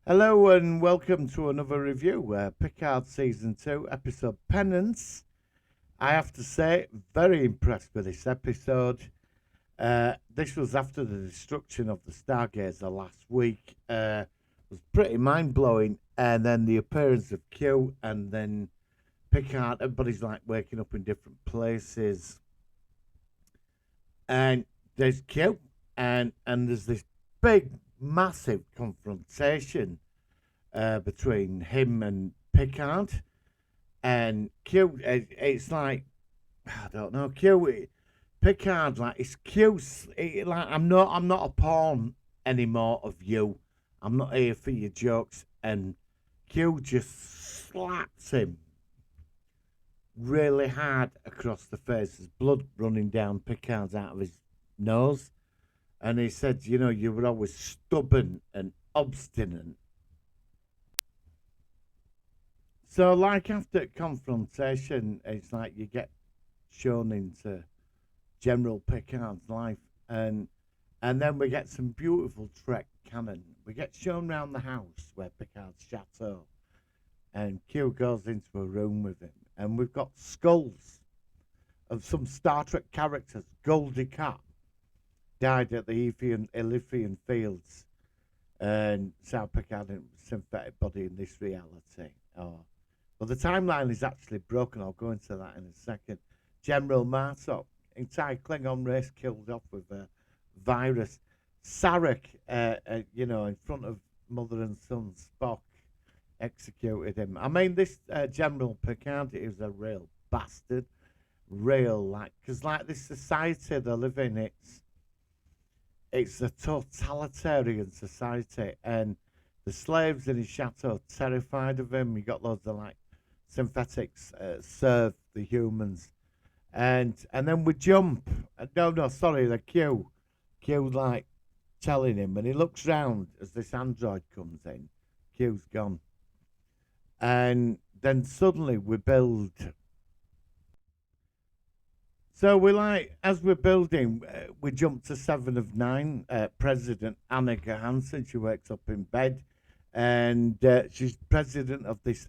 Hello and welcome to another review, Picard Season 2, episode Penance. I have to say, very impressed with this episode. This was after the destruction of the Stargazer last week. It was pretty mind-blowing. And then the appearance of Q and then Picard. Everybody's like waking up in different places. And there's Q and there's this big, massive confrontation between him and Picard. And Q, it's like, I don't know, Picard, like, it's Q, like, I'm not a pawn anymore of you. I'm not here for your jokes. And Q just slaps him really hard across the face. There's blood running down Picard's out of his nose. And he said, you were always stubborn and obstinate. So, like after confrontation, it's like you get shown into General Picard's life, and then we get some beautiful Trek canon. We get shown round the house where Picard's chateau, and Q goes into a room with him, and we've got skulls of some Star Trek characters. Goldie Cat died at the Elysian Fields, and South Picard in synthetic body in this reality. Oh. Well, the timeline is actually broken. I'll go into that in a second. General Martok, entire Klingon race killed off with a virus. Sarek, in front of mother and son, Spock executed him. I mean, this General Picard is a real bastard. Because this society they live in, it's a totalitarian society, and the slaves in his chateau terrified of him. You got loads of synthetics serve the humans, and then we jump. No, sorry, the Q like telling him, and he looks round as this android comes in. Q's gone, and then suddenly we build. So as we're building, we jump to 7 of 9. President Annika Hansen, she wakes up in bed, and she's president of this.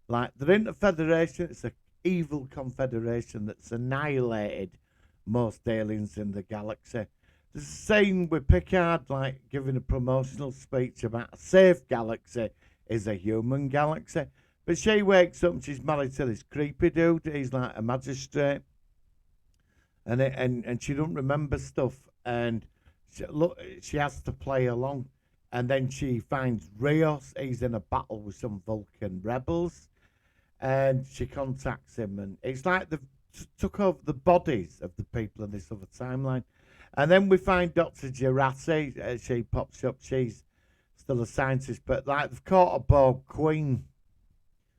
They're in a federation. It's an evil confederation that's annihilated most aliens in the galaxy. There's a scene with Picard, giving a promotional speech about a safe galaxy is a human galaxy. But she wakes up and she's married to this creepy dude. He's like a magistrate. And she don't remember stuff, and she has to play along, and then she finds Rios. He's in a battle with some Vulcan rebels, and she contacts him, and it's like they've took over the bodies of the people in this other timeline. And then we find Dr. Gerasi. She pops up. She's still a scientist, but they've caught a Borg Queen,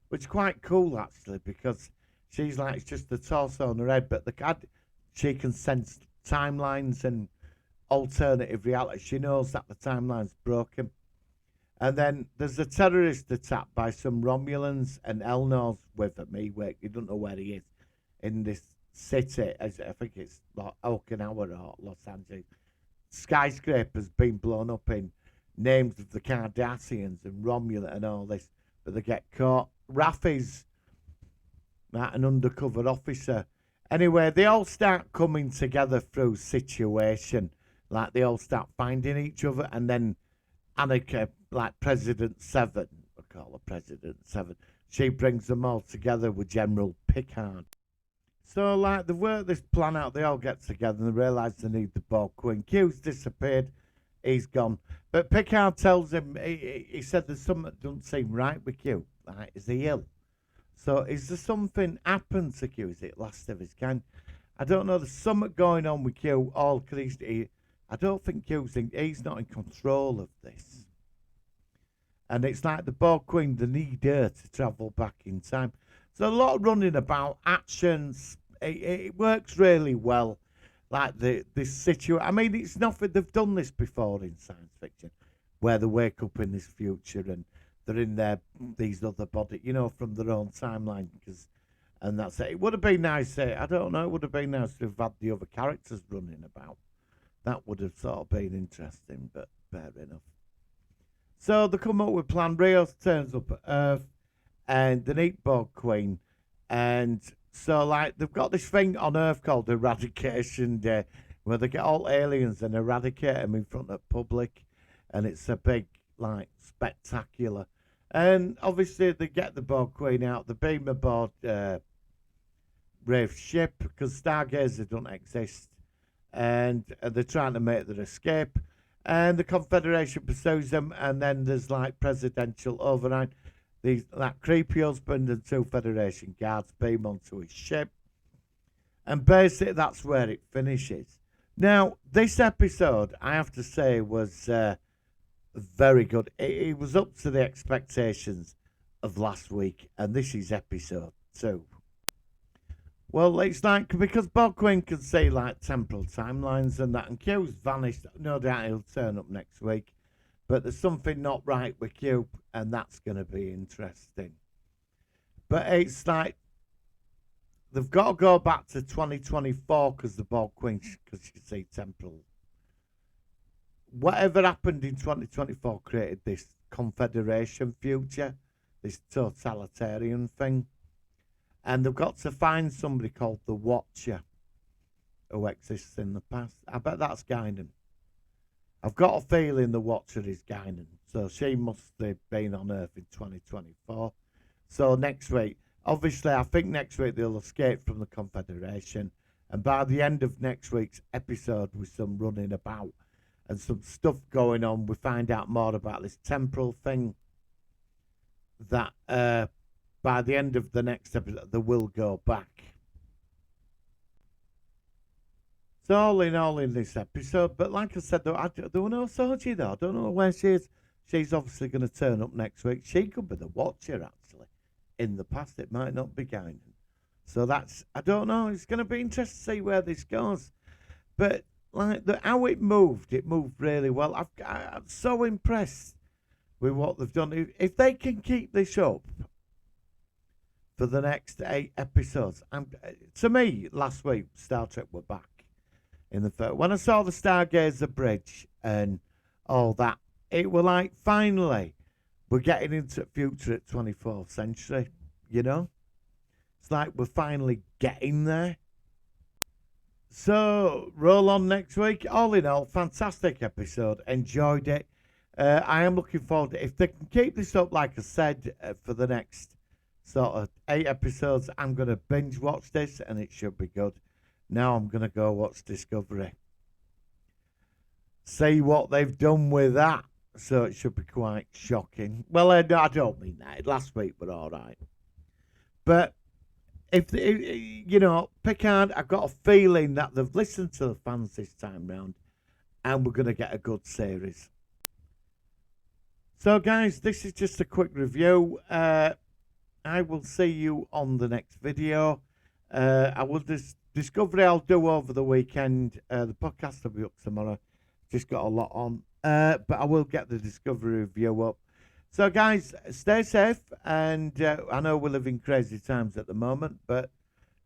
which is quite cool actually, because she's it's just the torso on her head, but she can sense timelines and alternative reality. She knows that the timeline's broken. And then there's a terrorist attack by some Romulans, and Elnor's with him. You don't know where he is in this city. I think it's like Okinawa or Los Angeles. Skyscrapers being blown up in names of the Cardassians and Romulan and all this, but they get caught. Rafi's an undercover officer. Anyway, they all start coming together through situation. They all start finding each other, and then Annika, President 7, we call her President 7, she brings them all together with General Picard. So, they work this plan out, they all get together and they realise they need the Borg Queen. Q's disappeared, he's gone. But Picard tells him, he said there's something that doesn't seem right with Q. Is he ill? So is there something happened to Q? Is it last of his kind? I don't know. There's something going on with Q. I don't think he's not in control of this. And it's like the Borg Queen, they need her to travel back in time. So a lot of running about, actions. It works really well. This situation. I mean, it's nothing. They've done this before in science fiction, where they wake up in this future and they're in these other bodies, from their own timeline. And that's it. It would have been nice. I don't know. It would have been nice to have had the other characters running about. That would have sort of been interesting, but fair enough. So they come up with a plan. Rios turns up at Earth, and the Neat Borg Queen, and so like they've got this thing on Earth called Eradication Day, where they get all aliens and eradicate them in front of the public, and it's a big like spectacular. And obviously they get the Borg Queen out, they beam aboard Rafe's ship because Stargazer don't exist, and they're trying to make their escape. And the Confederation pursues them, and then there's like presidential override. That creepy husband and 2 Federation guards beam onto his ship, and basically that's where it finishes. Now, this episode, I have to say, was very good. It was up to the expectations of last week, and this is episode 2. Well, it's like, because Bob Quinn can see like temporal timelines and that, and Q's vanished. No doubt he'll turn up next week, but there's something not right with Q, and that's going to be interesting. But it's like, they've got to go back to 2024 because the Bob Quinn, because you see temporal. Whatever happened in 2024 created this Confederation future, this totalitarian thing. And they've got to find somebody called the Watcher who exists in the past. I bet that's Guinan. I've got a feeling the Watcher is Guinan. So she must have been on Earth in 2024. So next week, obviously, I think next week they'll escape from the Confederation. And by the end of next week's episode, with some running about and some stuff going on, we find out more about this temporal thing that by the end of the next episode, they will go back. So all in this episode, but like I said, there were no Soji though. I don't know where she is. She's obviously going to turn up next week. She could be the Watcher, actually. In the past, it might not be Guinan. So that's, I don't know. It's going to be interesting to see where this goes. But like how it moved really well. I'm so impressed with what they've done. If they can keep this up for the next 8 episodes. To me, last week, Star Trek were back in the first. When I saw the Stargazer Bridge and all that, it were like, finally, we're getting into the future at 24th century, you know? It's like we're finally getting there. So, roll on next week. All in all, fantastic episode. Enjoyed it. I am looking forward to it. If they can keep this up, like I said, for the next sort of 8 episodes, I'm going to binge watch this and it should be good. Now I'm going to go watch Discovery. See what they've done with that. So it should be quite shocking. Well, I don't mean that. Last week were all right. But, you know, Picard, I've got a feeling that they've listened to the fans this time round and we're going to get a good series. So, guys, this is just a quick review. I will see you on the next video. I will Discovery I'll do over the weekend. The podcast will be up tomorrow. Just got a lot on. But I will get the Discovery review up. So, guys, stay safe. And I know we live in crazy times at the moment. But,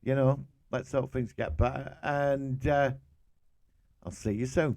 you know, let's hope things get better. And I'll see you soon.